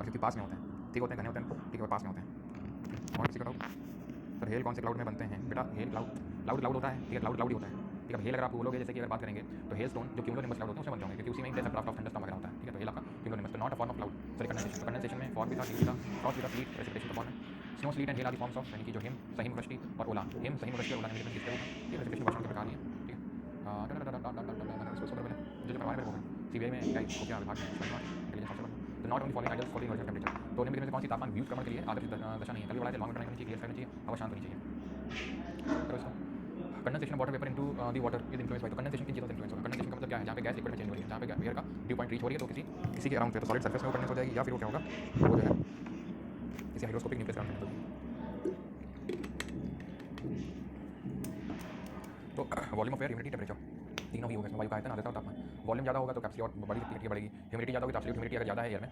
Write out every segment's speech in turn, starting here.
क्योंकि पास में होते हैं, ठीक होते हैं, घने होते हैं, ठीक है, पास में होते हैं। और किसी का डाउट? सर हेल कौन से क्लाउड में बनते हैं? बेटा हेल क्लाउड होता है, ठीक है, क्लाउड ही होता है, ठीक है। हेल अगर आप बोलोगे, जैसे कि अगर बात करेंगे तो हेल स्टोन जो क्यूमुलोनिम्बस क्लाउड होते हैं उसमें बनते होंगे, क्योंकि उसी में इंटेंस ड्राफ्ट ऑफ थंडरस्टॉर्म वगैरह होता है, ठीक है। तो हेल आपका क्यूमुलोनिम्बस, तो not a form of cloud, sorry condensation. तो कंडेंसेशन में फॉग भी था, हीट भी था, फ्रॉस्ट भी था, स्लीट प्रेसिपिटेशन का फॉर्म है। स्नो, स्लीट एंड हेल आदि फॉर्म्स ऑफ, यानी कि जो हिम, सहिम, वृष्टि और ओला, हिम, सहिम, वृष्टि और ओला निम्नलिखित किसके रूप हैं? ये प्रेसिपिटेशन वर्षण के प्रकार ही है, ठीक है। इसको सुपर पहले जो करवाने मेरे को सीबीआई में क्या खुफिया विभाग में इंटेलिजेंस ऑफिसर बनना। तो not only following idols for the inversion temperature, तो निम्नलिखित में से कौन सी तापमान व्यूज क्रमण के लिए आदर्श दशा नहीं है? कभी बढ़ाया जाए, लॉन्ग होनी चाहिए, क्लियर होनी चाहिए, हवा शांत होनी चाहिए। करो इसको। Condensation water vapour into the water is influence by, तो कंडेंसेशन किन चीज़ों से इन्फ्लुएंस होगा? कंडेंसेशन का मतलब क्या है? जहाँ पे गैस लिक्विड में चेंज हो रही है, जहाँ पे एयर का ड्यू पॉइंट रीच हो रही है, तो किसी के अराउंड पे तो सॉलिड सर्फेस में वो कंडेंस हो जाएगी, या फिर वो क्या होगा, वो जो है किसी हाइड्रोस्कोपिक न्यूक्लियस अराउंड कंडेंस होगी। तो volume of air, humidity, temperature तीनों ही होगा इसमें, वायु का आयतन, आर्द्रता और तापमान। वॉल्यूम ज़्यादा होगा तो कैपेसिटी और बड़ी सकती है, बढ़ेगी। ह्यूमिडिटी ज़्यादा होगी तो एब्सोल्यूट ह्यूमिडिटी अगर ज़्यादा है एयर में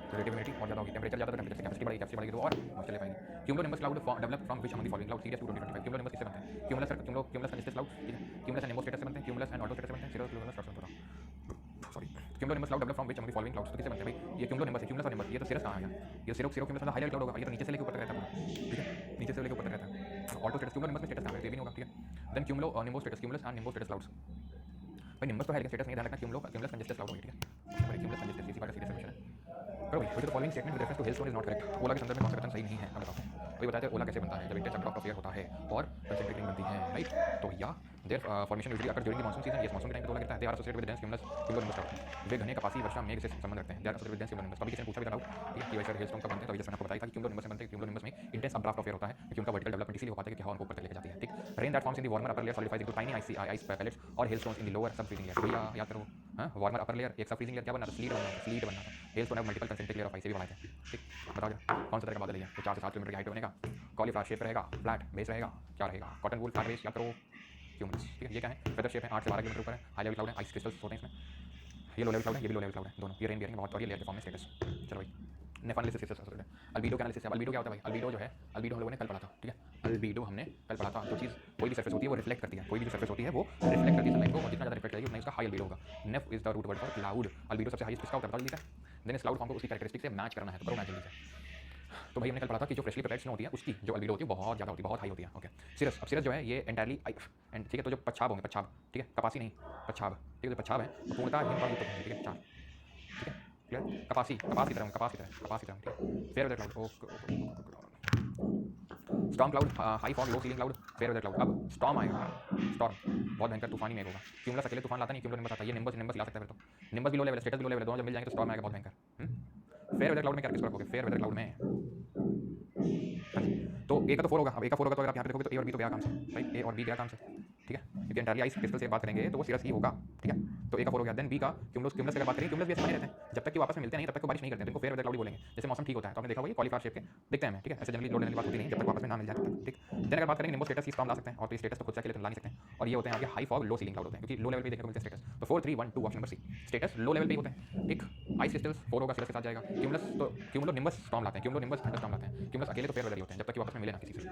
तो रिलेटिव ह्यूमिडिटी और ज़्यादा होगी। टेम्परेचर ज़्यादा तो टेम्परेचर से कैपेसिटी बढ़ेगी तो और मॉइस्चर ले पाएंगे। Cumulonimbus cloud develop from which among the following cloud? Serious 225। Cumulonimbus किससे बनते हैं? क्यूमुलस कंजेस्टेड क्लाउड, ठीक है। क्यूमुलस एंड निम्बो स्टेटस से बनते हैं, क्यूमुलस एंड ऑल्टो स्टेटस से बनते हैं, cirrus cumulus structure, sorry. Cumulonimbus cloud develop from which among the following clouds, तो किससे बनते हैं भाई? ये क्यूमुलोनिम्बस है, क्यूमुलस और निम्बस, ये तो सिरस कहाँ आ गया? ये सिरो क्यूमुलस मतलब हाई लेवल क्लाउड होगा, ये तो नीचे से लेकर ऊपर तक रहता है पूरा, ठीक है, नीचे से लेकर ऊपर तक रहता है। ऑल्टो स्टेटस क्यूमुलोनिम्बस में स्टेटस कहाँ है? ये भी नहीं होगा, ठीक है। Then cumulo nimbo stratus, cumulus and nimbo stratus clouds, भाई निम्बस तो है लेकिन स्टेटस नहीं, ध्यान रखना। क्यूमुलस कंजेस्टेड क्लाउड होगी, ठीक है। क्यूमुलस कंजेस्टेड इसी बात का सीरियस सॉल्यूशन है। करो भाई, तो following statement with reference to hailstone is not correct. ओला के संदर्भ में कौन सा कथन सही नहीं है? अब बताओ। वही बताते हैं ओला कैसे बनता है, जब इंटेंस ड्रॉप ऑफ एयर होता है और कंसंट्रेट रिंग बनती है, राइट। तो भैया their formation usually occur during the monsoon season, yes monsoon के टाइम पे ओला गिरता है। They are associated with dense cumulus cloud, वे घने कपासी वर्षा मेघ से संबंध रखते हैं। They are associated with dense cumulus. कभी किसी ने पूछा भी था डाउट, ठीक है, कि वैसे हेलस्टोन कब बनते हैं, तो जैसे मैंने आपको बताया था कि क्यूमुलस में बनते हैं। क्यूमुलस में इंटेंस ड्रॉप ऑफ एयर होता है, क्योंकि उनका वर्टिकल डेवलपमेंट इसलिए हो पाता है कि हवा उनको ऊपर तक लेके जाती है, ठीक। Rain that forms in the warmer upper layer solidifies into tiny ice pellets और hailstones in the lower sub freezing layer. भैया याद करो, हाँ, वार्मर अपर लेयर, एक सब फ्रीजिंग लेयर क्या बनना था? स्लीट बनना था। हेलस्टोन है multiple concentric layer of ice से भी बनाए थे, ठीक। बताओ जरा कौन सा तरह का बादल है? तो 4 से 7 किलोमीटर की हाइट पे बनेगा, कॉलीफ्लावर शेप रहेगा, फ्लैट बेस रहेगा, क्या रहेगा? कॉटन वूल फ्लैट बेस, याद करो क्यूमुलस, ठीक है। ये क्या है? फेदर शेप है, 8 से 12 किलोमीटर ऊपर है, हाई लेवल क्लाउड है, आइस क्रिस्टल्स होते हैं इसमें। ये लो लेवल क्लाउड है, ये भी लो लेवल क्लाउड है, दोनों। ये रेन बियरिंग बहुत, और ये लेयर के फॉर्म में स्टेटस। चलो भाई, नेफा एनालिसिस, अल्बीडो का एनालिसिस है। अल्बीडो क्या होता है भाई? अल्बीडो जो है, अल्बीडो हम लोगों ने कल पढ़ा था, ठीक है। अल्बीडो हमने कल पढ़ा था। जो चीज़ कोई भी सरफेस होती है वो रिफ्लेक्ट करती है, कोई भी जो सरफेस होती है वो रिफ्लेक्ट करती है सनलाइट को, और जितना ज़्यादा रिफ्लेक्ट करेगी उतना ही उसका हाई अल्बीडो होगा। Neph is the root word for cloud. Albedo सबसे हाईएस्ट किसका होता है? बता दीजिए। देन इस क्लाउड फॉर्म को उसकी कैरेक्टरिस्टिक से मैच करना है, तो करो मैच जल्दी से। तो भाई हमने कल पढ़ा था कि जो फ्रेशली प्रिपेयर्ड स्नो होती है उसकी जो अल्बीडो होती है बहुत ज़्यादा होती है, बहुत हाई होती है, ओके। सिरस, अब सिरस जो है ये एंटायरली एंड, ठीक है। तो जो पच्छाब होंगे, पच्छाब, ठीक है, कपासी नहीं, पच्छाब, ठीक है। जो पच्छाब है वो पूर्णतः हिमपात युक्त होंगे, ठीक है। 4, ठीक है, क्लियर। कपास की तरह, ठीक है। Fair weather cloud, storm cloud, high fog, low ceiling cloud, fair weather cloud. अब स्टॉर्म आएगा, स्टॉर्म बहुत भयंकर तूफानी मेघ होगा। क्यूमुलस अकेले तूफान लाता नहीं, क्यूमुलस आता है। ये निम्बस ला सकता है फिर तो। निम्बस भी लो लेवल, स्टेटस भी लो लेवल, दोनों जब मिल जाएंगे तो स्टॉर्म आएगा बहुत भयंकर। फेयर वेदर क्लाउड में क्या किसको रखोगे? फेयर वेदर क्लाउड में, हाँ जी। तो ए का तो 4 होगा, अब ए का 4 होगा तो अगर आप यहाँ पे देखोगे तो ए और बी तो गया काम से, राइट। ए और बी गया काम से, ठीक है, क्योंकि एंटायरली आइस क्रिस्टल से बात करेंगे तो वो सिरस ही होगा, ठीक है। तो ए का 4 हो गया। देन बी का क्यूमुलस, क्यूमुलस से अगर बात करेंगे, क्यूमुलस भी ऐसे बने रहते हैं जब तक कि वो आपस में मिलते नहीं, तब तक वो बारिश नहीं करते हैं, तो इनको फेयर वेदर क्लाउड बोलेंगे। जैसे मौसम ठीक होता है तो आपने देखा होगा ये कॉलीफ्लावर शेप के दिखते हैं हमें, ठीक है। ऐसे जनरली लोड लेने की बात होती नहीं जब तक वापस में ना मिल जाए तब तक, ठीक। देन अगर बात करेंगे निम्बो स्टेटस, स्टॉर्म ला सकते हैं, और तो स्टेटस तो खुद से अकेले तो ला नहीं सकते हैं, और ये होते हैं आपके high fog, low ceiling cloud होते हैं, क्योंकि लो लेवल पे देखने को मिलते हैं स्टेटस। तो 4 3 1 2 option number C, stratus low level पे ही होते हैं, ठीक। आइस क्रिस्टल्स 4 होगा, सिरस के साथ जाएगा। क्यूमुलस तो क्यूमुलो निम्बस स्टॉर्म लाते हैं, क्यूमुलो निम्बस थंडर स्टॉर्म लाते हैं। क्यूमुलस अकेले तो फेयर वेदर ही होते हैं जब तक कि वापस में मिले ना किसी से।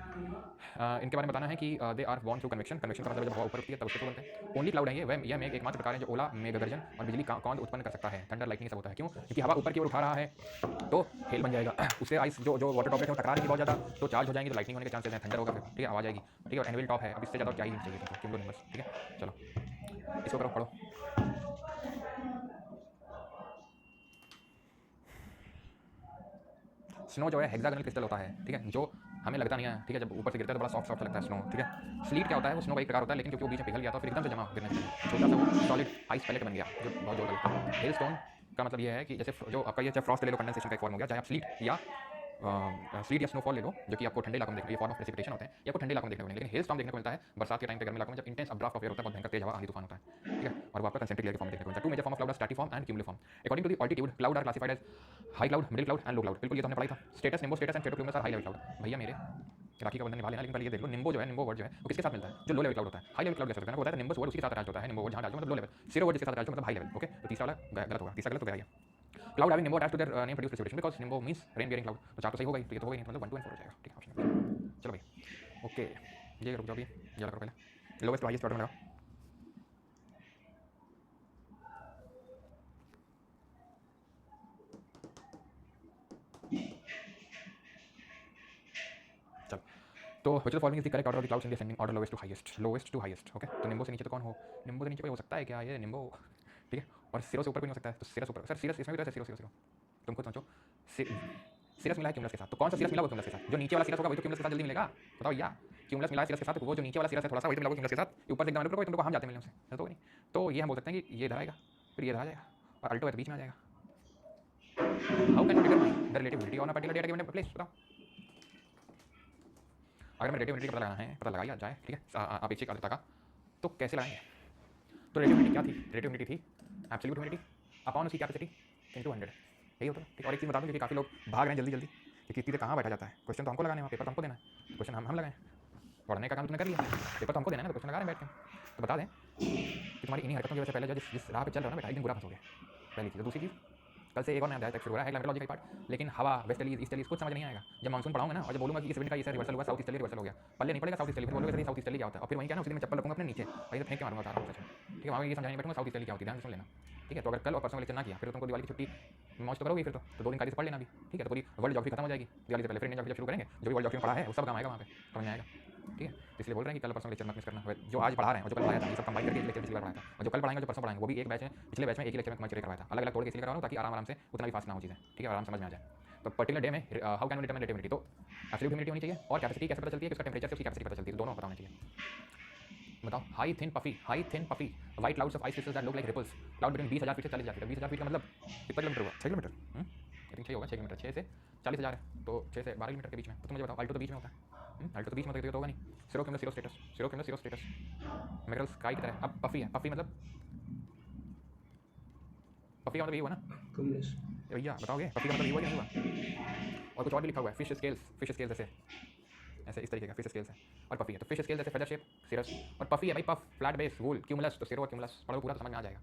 इनके बारे में बताना है कि they are born through convection, convection का मतलब जब हवा ऊपर उठती है तब उसके थ्रू बनते हैं। ओनली क्लाउड है ये, वह यह मेघ एकमात्र प्रकार है जो ओला, मेघ गर्जन और बिजली कौंद उत्पन्न कर सकता है। थंडर लाइटनिंग सब होता है, क्यों? क्योंकि हवा ऊपर की ओर उठा रहा है तो हेल बन जाएगा। उससे आइस जो वाटर ड्रॉपलेट है वो टकरा रही है बहुत ज़्यादा, तो चार्ज हो जाएंगे तो लाइटनिंग होने के चांसेस हैं, थंडर होगा फिर, ठीक है, आवाज आएगी, ठीक है। और एनुअल टॉप है, अब इससे ज़्यादा क्या ही नहीं चाहिए तुमको, क्यूमुलोनिम्बस, ठीक है। चलो इसको करो, पढ़ो। स्नो जो है हेक्सागोनल क्रिस्टल होता है, ठीक है, जो हमें लगता नहीं है, ठीक है। जब ऊपर से गिरता है तो बड़ा सॉफ्ट सॉफ्ट लगता है स्नो, ठीक है। स्लीट क्या होता है? वो स्नो का एक प्रकार होता है, लेकिन क्योंकि वो बीच में पिघल गया था फिर एकदम से जमा गिरने लगा, छोटा सा वो सॉलिड आइस पैलेट बन गया जो बहुत जोर लगता है। हेल स्टोन का मतलब ये है कि जैसे जो आपका ये चाहे फ्रॉस्ट ले लो, कंडेंसेशन का एक फॉर्म हो गया, चाहे आप स्लीट या स्लीट या स्नोफॉल ले लो, जो कि आपको ठंडे इलाकों में देखने, ये फॉर्म ऑफ प्रेसिपिटेशन होते हैं, ये आपको ठंडे इलाकों में देखने को मिलेंगे। लेकिन हेल स्टॉर्म देखने को मिलता है बरसात के टाइम पे, गर्म इलाकों में, जब इंटेंस अपड्राफ्ट ऑफ एयर होता है, बहुत भयंकर तेज हवा, आंधी तूफान होता है, ठीक है। और वो आपका कंसेंट्रिक लेयर के फॉर्म में देखने को मिलता है। Two major form of cloud, stratiform and cumuliform. According to the altitude cloud are classified as high cloud, middle cloud and low cloud. बिल्कुल ये तो हमने पढ़ा था। Stratus, nimbo stratus and stratocumulus are high level cloud. भैया मेरे राखी का बंधन निभा लेना, लेकिन पहले ये देख लो निम्बो जो है, निम्बो वर्ड जो है वो किसके साथ मिलता है? जो लो लेवल क्लाउड होता है। हाई लेवल क्लाउड कैसे होता है ना, होता है निम्बस वर्ड उसके साथ अटैच होता है, निम्बो वर्ड जहां डालते हो मतलब लो लेवल, सिरो वर्ड जिसके साथ अटैच हो मतलब हाई लेवल, ओके। तो तीसरा वाला गलत होगा, तीसरा गलत हो गया ये। Cloud having nimbo attached to their name produce precipitation, because nimbo means rain bearing cloud. तो चार तो सही हो गई, तो ये तो हो गई नहीं, मतलब 1 2 एंड 4 हो जाएगा, ठीक है, ऑप्शन। चलो भाई, ओके, ये रुक जाओ, अभी ये लगा करो पहले, लोवेस्ट टू हाईएस्ट ऑर्डर में लगाओ। चल, तो which of following is the correct order of the clouds in the ascending order, lowest to highest. Okay, तो निम्बो से नीचे तो कौन हो? निम्बो से नीचे कोई हो सकता है क्या? ये निम्बो, ठीक है। और सिरो से ऊपर कोई नहीं हो सकता है, तो सिरस ऊपर। सर सिरस इसमें भी तो है, सिरो। तुम खुद सोचो, सिरस मिला है क्यूमुलस के साथ, तो कौन सा सिरस मिला हुआ क्यूमुलस के साथ? जो नीचे वाला सिरस होगा वही तो क्यूमुलस के साथ जल्दी मिलेगा। बताओ भैया, क्यूमुलस मिला है सिरस के साथ, वो जो नीचे वाला सिरस है थोड़ा सा वही तो मिला हुआ क्यूमुलस के साथ। ऊपर से एकदम ऊपर कोई तुमको हम जाते मिलने से, तो नहीं। तो ये हम बोल सकते हैं कि ये इधर आएगा, फिर ये इधर आ जाएगा, और अल्टो है तो बीच में आ जाएगा। How can you determine the relative humidity on a particular data given place? बताओ। अगर मैं रिलेटिव ह्यूमिडिटी का पता लगाना है, पता लगाया जाए, ठीक है, आप एक आदत का, तो कैसे लगाएंगे? तो रिलेटिव ह्यूमिडिटी क्या थी? रिलेटिव ह्यूमिडिटी थी एब्सोल्यूट ह्यूमिडिटी अपॉन उसकी कैपेसिटी इनटू 100, यही होता है, ठीक है। और एक चीज़ बता दूं, क्योंकि काफ़ी लोग भाग रहे हैं जल्दी कि कितनी देर कहाँ बैठा जाता है। क्वेश्चन तो हमको लगाने हैं, पेपर तो हमको देना है, क्वेश्चन हम लगाएं। पढ़ने का काम तुमने कर लिया, पेपर तो हमको देना है ना, तो क्वेश्चन लगा रहे हैं बैठ के। तो बता दें कि तुम्हारी इन्हीं हरकतों की वजह से पहले जो जिस राह पे चल रहा है ना बेटा, एक दिन बुरा फंसोगे, पहली चीज़। दूसरी चीज़, कल से एक और नया अध्याय तक शुरू हो रहा है क्लाइमेटोलॉजी का पार्ट, लेकिन हवा वेस्ट ईस्ट ईस्टर्ली कुछ समझ नहीं आएगा। जब मानसून पढ़ाऊंगा ना, और जब बोलूंगा कि इस विंड का ये रिवर्सल हुआ, साउथ ईस्टर्ली रिवर्सल हो गया, पल्ले नहीं पड़ेगा साउथ ईस्टर्ली, फिर बोलोगे सर साउथ ईस्टर्ली क्या होता है, और फिर वहीं क्या ना उसी दिन मैं चप्पल रखूंगा अपने नीचे, वहीं से फेंक के मारूंगा तारा सच में, ठीक है। वहाँ ये समझाने बैठूंगा साउथ ईस्टर्ली क्या होती है, ध्यान से सुन लेना, ठीक है। तो अगर कल और परसों लेक्चर ना किया, फिर तुमको दिवाली की छुट्टी मौज तो करोगे, फिर तो 2 दिन कायदे से पढ़ लेना भी, ठीक है। तो पूरी वर्ल्ड ज्योग्राफी खत्म हो जाएगी दिवाली से पहले, फिर इंडियन ज्योग्राफी शुरू करेंगे, जो भी वर्ल्ड ज्योग्राफी में पढ़ा है वो सब काम आएगा वहाँ पे, समझ में आएगा, ठीक है। तो इसलिए बोल रहे हैं कि कल परसों लेक्चर मत मिस करना, जो आज पढ़ा रहे हैं और जो कल पढ़ाया था, ये सब कंबाइन करके एक लेक्चर पिछली बार पढ़ाया था, और जो कल पढ़ाएंगे जो परसों पढ़ाएंगे वो भी एक बैच में, पिछले बैच में एक ही लेक्चर में कंबाइन करवाया था, अलग अलग तोड़ के इसलिए करवा रहा हूँ ताकि आराम से उतना भी फास्ट ना हो चीज़ें, ठीक है, आराम समझ में आ जाए। तो पर्टिकुलर डे में how can we determine relative humidity, तो एब्सोल्यूट ह्यूमिडिटी होनी चाहिए, और कैपेसिटी कैसे पता चलती है कि उसका टेम्परेचर से उसकी कैपेसिटी पता चलती है, दोनों पता होने चाहिए। बताओ, high thin puffy white clouds of ice crystals that look like ripples cloud between 20,000 feet से 40,000 फीट। 20,000 फीट का मतलब कितना किलोमीटर हुआ? 6 किलोमीटर, आई थिंक 6 होगा, 6 किलोमीटर, 6 से 40,000 है, तो 6 से 12 किलोमीटर के बीच में। तो तुम मुझे बताओ, अल्टो तो बीच में होता है, अल्टो तो बीच में होता है तो होगा नहीं। सिरो स्टेटस मेरल स्काई की तरह। अब पफी है, पफी मतलब पफी का मतलब ये हुआ ना भैया, बताओगे पफी का मतलब ये हुआ कि नहीं हुआ? और कुछ और भी लिखा हुआ है, फिश स्केल्स ऐसे ऐसे इस तरीके का फिश स्केल्स है, और पफी है तो फिश स्केल्स ऐसे फेदर शेप सिरस, और पफी है भाई, पफ फ्लैट बेस वूल, क्यूमुलस तो सिरो और क्यूमुलस पढ़ो पूरा तो समझ में आ जाएगा।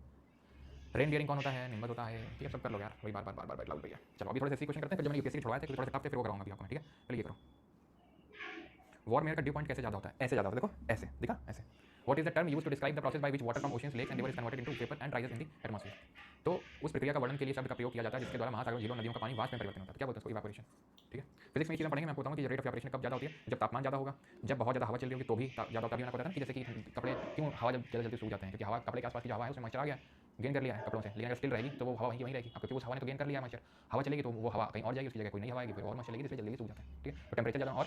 रेन बियरिंग कौन होता है? निम्बस होता है, ठीक है। सब कर लो यार, वही बार बैठ लाओ भैया। चलो अभी थोड़े से ऐसे क्वेश्चन करते हैं, फिर जो मैंने यूपीएससी छुड़वाए थे थोड़ा सा टफ थे, फिर वो कराऊंगा अभी आपको, ठीक है। पहले ये करो, वॉर्म एयर का ड्यू पॉइंट कैसे ज़्यादा होता है? ऐसे ज़्यादा होता है, देखो ऐसे दिखा, ऐसे। What is the term use to describe the process by which water from oceans, lakes and river is converted into vapour and rises in the atmosphere. तो उस प्रक्रिया का वर्णन के लिए शब्द का प्रयोग किया जाता है जिसके द्वारा महासागरों, झीलों, नदियों का पानी वाष्प में परिवर्तन होता है, क्या बोलते हैं उसको? इवापोरेशन, ठीक है। फिजिक्स में चीज़ें पढ़ेंगे, मैं आपको बताऊंगा कि रेट ऑफ इवापोरेशन कब ज़्यादा होती है, जब तापमान ज़्यादा होगा, जब बहुत ज़्यादा हवा चल रही होगी तो भी ज़्यादा होता है। होता है ना कि जैसे कि कपड़े क्यों हवा जब जल्दी सूख जाते हैं, क्योंकि हवा कपड़े के आसपास की जो हवा है उसमें मॉइस्चर आ गया, गेन कर लिया है कपड़ों से, लेकिन अगर स्टिल रहेगी तो वो हवा वहीं रहेगी, क्योंकि उस हवा ने तो गेन कर लिया है मॉइस्चर। हवा चलेगी तो वो हवा कहीं और जाएगी, उसकी जगह कोई नई हवा आएगी, फिर और मॉइस्चर लेगी, इसलिए जल्दी सूख जाता है, ठीक है। तो टेम्परेचर ज़्यादा, और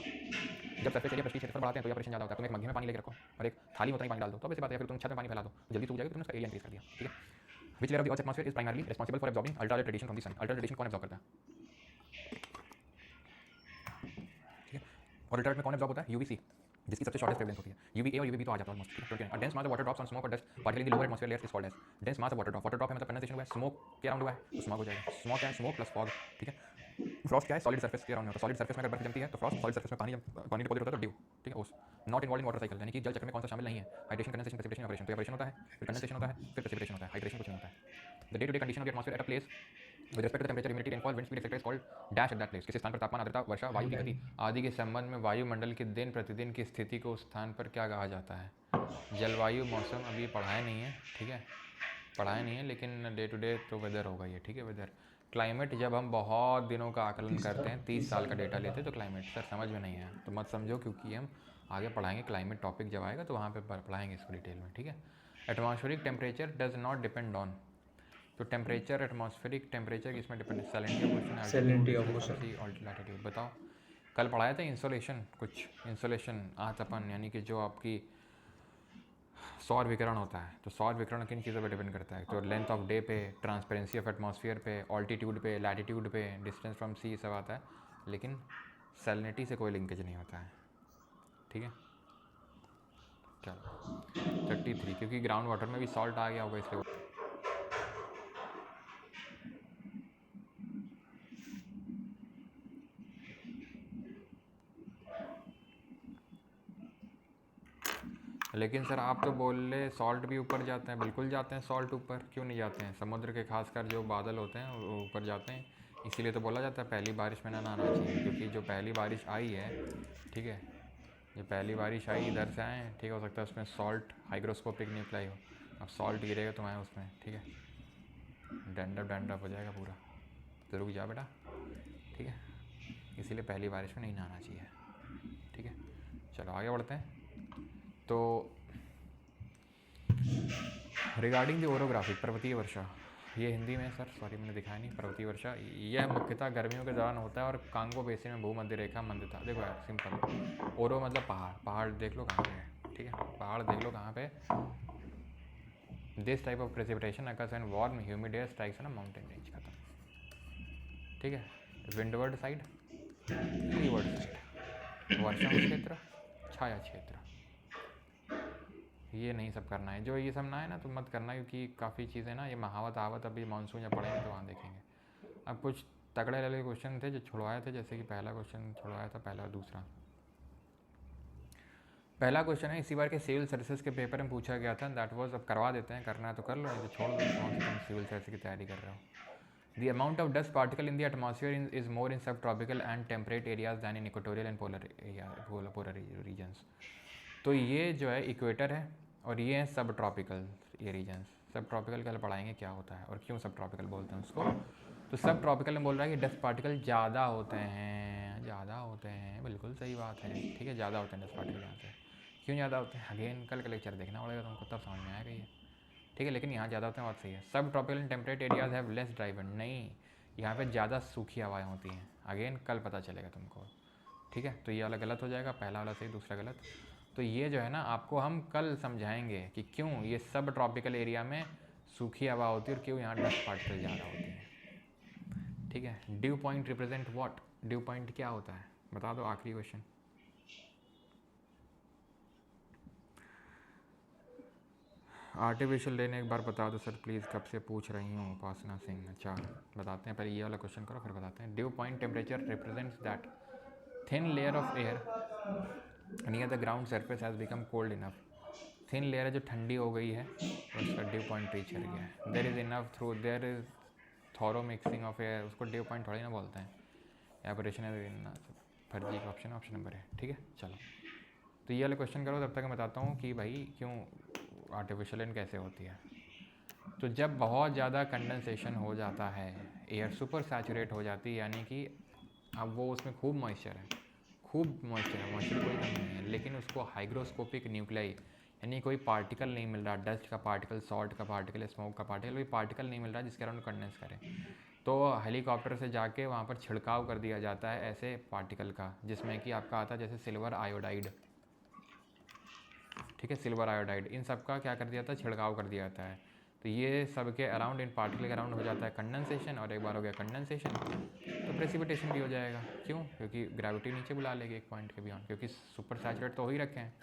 जब सरफेस एरिया पृष्ठीय क्षेत्रफल बढ़ाते हैं तो इवापोरेशन ज़्यादा होता है। तुम एक मग्घे में पानी लेकर रखो और एक थाली में उतना ही पानी डाल दो, तो वैसे बात है, फिर तुम छत में पानी फैला दो, जल्दी सूख जाएगी, तुमने उसका एरिया इंक्रीज कर दिया, ठीक है। Which layer of the Earth's atmosphere is primarily responsible for absorbing ultraviolet radiation from the sun? Ultraviolet radiation कौन absorb करता है? ठीक है। और अल्ट्रावायलेट में कौन absorb होता है? UVC, जिसकी सबसे शॉर्टेस्ट वेवलेंथ होती है। UVA और UVB तो आ जाता है ऑलमोस्ट, ठीक है। A dense mass of water drops on smoke or dust particularly in the lower atmosphere layers is called as dense mass of water drop। Water drop है मतलब कंडेंसेशन हुआ है, स्मोक के अराउंड हुआ है तो स्मॉग हो जाएगा। स्मॉग क्या है? स्मोक प्लस फॉग, ठीक है। फ्रॉस्ट क्या है? सॉलिड सरफेस के अराउंड होता है। सॉलिड सरफेस में अगर बर्फ जमती है तो फ्रॉस्ट, सॉलिड सरफेस में पानी डिपॉजिट होता है तो ड्यू, ठीक है। ओस not involve in water cycle, यानी कि जल चक्र में कौन सा शामिल नहीं है? Hydration, condensation, precipitation, evaporation. तो इवेपोरेशन होता है, फिर कंडेंसेशन होता है, फिर प्रेसिपिटेशन होता है, हाइड्रेशन कुछ नहीं होता है। The day to day condition of the atmosphere at a place with respect to temperature, humidity, rainfall, wind speed etcetera is called dash at that place. किसी स्थान पर तापमान, आर्द्रता, वर्षा, वायु की गति आदि के संबंध में वायुमंडल के दिन प्रतिदिन की स्थिति को उस स्थान पर क्या कहा जाता है? जलवायु, मौसम अभी पढ़ाए नहीं है, ठीक है, पढ़ाए नहीं है, लेकिन डे टू डे तो वेदर होगा ये, ठीक है। वेदर, क्लाइमेट जब हम बहुत दिनों का आकलन करते हैं, 30 साल का डेटा लेते हैं, तो क्लाइमेट सर समझ में नहीं है तो मत समझो, क्योंकि हम आगे पढ़ाएंगे क्लाइमेट टॉपिक जब आएगा तो वहाँ पे पढ़ाएंगे इसको डिटेल में, ठीक है। Atmospheric temperature does not depend on, तो टेम्परेचर, एटमॉस्फेरिक टेम्परेचर किसमें डिपेंड है? Salinity of ocean, salinity altitude, of ocean. Frequency, latitude. बताओ, कल पढ़ाया था इंसोलेशन, कुछ इंसोलेशन आतपन, यानी कि जो आपकी सौर विकिरण होता है, तो सौर विकिरण किन चीज़ों पे डिपेंड करता है? तो लेंथ ऑफ डे पे, ट्रांसपेरेंसी ऑफ एटमॉस्फेयर पे, ऑल्टीट्यूड पे, लैटिट्यूड पे, डिस्टेंस फ्रॉम सी, सब आता है, लेकिन सैलिनिटी से कोई लिंकेज नहीं होता है, ठीक है। चलो 33, क्योंकि ग्राउंड वाटर में भी सॉल्ट आ गया होगा इसलिए। लेकिन सर आप तो बोल रहे सॉल्ट भी ऊपर जाते हैं, बिल्कुल जाते हैं सॉल्ट ऊपर, क्यों नहीं जाते हैं? समुद्र के खासकर जो बादल होते हैं वो ऊपर जाते हैं, इसीलिए तो बोला जाता है पहली बारिश में ना नहाना चाहिए, क्योंकि जो पहली बारिश आई है, ठीक है, जो पहली बारिश आई इधर से आए, ठीक हो सकता है उसमें सॉल्ट हाइग्रोस्कोपिक नहीं अप्लाई हो, अब सॉल्ट गिरेगा तुम्हारे उसमें, ठीक है, डैंडअप हो जाएगा पूरा, तो रुक जा बेटा, ठीक है। इसीलिए पहली बारिश में नहीं नहाना चाहिए, चलो आगे बढ़ते हैं। तो रिगार्डिंग द ओरोग्राफिक, पर्वतीय वर्षा, ये हिंदी में सर सॉरी मैंने दिखाया नहीं। पर्वतीय वर्षा यह मुख्यतः गर्मियों के दौरान होता है और कांगो बेसिन में भूमध्य रेखा मंदता। देखो यार सिंपल, ओरो मतलब पहाड़, पहाड़ देख लो कहाँ पे है, ठीक है, पहाड़ देख लो कहाँ पे। This type of precipitation occurs when warm humid air strikes on a mountain range. खत्म, ठीक है। विंडवर्ड साइड, लीवर्ड साइड, वर्षण क्षेत्र, छाया क्षेत्र, ये नहीं सब करना है। जो ये सब ना है ना तो मत करना, क्योंकि काफ़ी चीज़ें ना ये महावत आवत अभी मानसून या पढ़ेंगे तो वहाँ देखेंगे। अब कुछ तगड़े वाले क्वेश्चन थे जो छुड़वाए थे, जैसे कि पहला क्वेश्चन छुड़वाया था, पहला दूसरा। पहला क्वेश्चन है इसी बार के सिविल सर्विसेज के पेपर में पूछा गया था, दैट वाज, अब करवा देते हैं, करना है तो कर लो, नहीं तो छोड़ दो, कौन सी तुम सिविल सर्विस की तैयारी कर रहे हो। The amount of dust particle in the atmosphere is more in subtropical and temperate areas than in equatorial and polar regions. तो ये जो है इक्वेटर है और ये है सब ट्रॉपिकल ये रीजन्स। सब ट्रॉपिकल कल पढ़ाएंगे क्या होता है और क्यों सब ट्रॉपिकल बोलते हैं उसको। तो सब ट्रॉपिकल में बोल रहा है कि डस्ट पार्टिकल ज़्यादा होते हैं, ज़्यादा होते हैं, बिल्कुल सही बात है, ठीक है, ज़्यादा होते हैं डस्ट पार्टिकल यहाँ से। क्यों ज़्यादा होते हैं, अगेन कल का लेक्चर देखना पड़ेगा तुमको, तब समझ में आएगा ये, ठीक है। लेकिन यहाँ ज़्यादा होते हैं, बात सही है। सब tropical and temperate areas have less dry wind, नहीं, यहाँ पे ज़्यादा सूखी हवाएं होती हैं, अगेन कल पता चलेगा तुमको, ठीक है। तो ये वाला गलत हो जाएगा, पहला वाला सही, दूसरा गलत। तो ये जो है ना आपको हम कल समझाएंगे कि क्यों ये सब ट्रॉपिकल एरिया में सूखी हवा होती है और क्यों यहाँ डस्ट पार्टिकल ज़्यादा होती हैं, ठीक है। Due point represent what, due point क्या होता है बता दो, आखिरी क्वेश्चन। आर्टिफिशियल रेन एक बार बता दो सर प्लीज़, कब से पूछ रही हूँ उपासना सिंह। अच्छा बताते हैं, पहले ये वाला क्वेश्चन करो फिर बताते हैं। Due point temperature represents that thin layer of air near the ground surface has become cold enough. Thin layer है जो ठंडी हो गई है और उसका ड्यू पॉइंट रीच कर गया है। There is enough through there is thorough mixing of air, उसको ड्यू पॉइंट थोड़ी ना बोलते हैं, एवरेशन है, फर्जी का ऑप्शन, ऑप्शन नंबर है, ठीक है। चलो तो ये वाले क्वेश्चन करो, तब तक मैं बताता हूँ कि भाई क्यों आर्टिफिशियल रेन कैसे होती है। तो जब बहुत ज़्यादा कंडेंसेशन हो जाता है, एयर सुपर सैचुरेट हो जाती है, यानी कि अब वो उसमें खूब मॉइस्चर है, खूब मॉइस्चर है, मॉइस्चर कोई कमी नहीं है, लेकिन उसको हाइग्रोस्कोपिक न्यूक्लियाई यानी कोई पार्टिकल नहीं मिल रहा, डस्ट का पार्टिकल, सॉल्ट का पार्टिकल, स्मोक का पार्टिकल, कोई पार्टिकल नहीं मिल रहा जिसके अराउंड कंडेंस करे। तो हेलीकॉप्टर से जाके वहाँ पर छिड़काव कर दिया जाता है ऐसे पार्टिकल का, जिसमें कि आपका आता है जैसे सिल्वर आयोडाइड, ठीक है, सिल्वर आयोडाइड, इन सब का क्या कर दिया जाता है, छिड़काव कर दिया जाता है। तो ये सब के अराउंड, इन पार्टिकल के अराउंड हो जाता है कंडेंसेशन, और एक बार हो गया कंडेंसेशन तो प्रेसिपिटेशन भी हो जाएगा। क्यों, क्योंकि ग्रेविटी नीचे बुला लेगी एक पॉइंट के बियॉन्ड, क्योंकि सुपर सैचुरेट तो हो ही रखे हैं,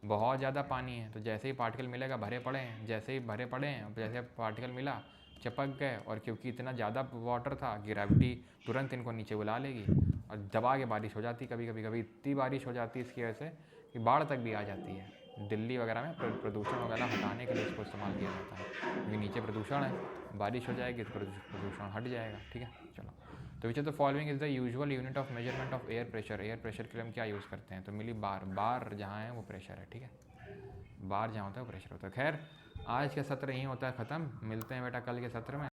बहुत ज़्यादा पानी है। तो जैसे ही पार्टिकल मिलेगा भरे पड़े हैं, जैसे ही भरे पड़े हैं, जैसे पार्टिकल मिला चिपक गए, और क्योंकि इतना ज़्यादा वाटर था ग्रेविटी तुरंत इनको नीचे बुला लेगी और दबा के बारिश हो जाती, कभी कभी इतनी बारिश हो जाती है इसकी वजह से कि बाढ़ तक भी आ जाती है। दिल्ली वगैरह में प्रदूषण वगैरह हटाने के लिए इसको इस्तेमाल किया जाता है, क्योंकि नीचे प्रदूषण है, बारिश हो जाएगी तो प्रदूषण हट जाएगा, ठीक है। चलो तो which of the following is the usual unit of measurement of air pressure, air pressure के लिए हम क्या यूज़ करते हैं, तो मिली बार, बार जहाँ है वो प्रेशर है, ठीक है, बार जहाँ होता है वो प्रेशर होता है। खैर आज का सत्र यहीं होता है ख़त्म, मिलते हैं बेटा कल के सत्र में।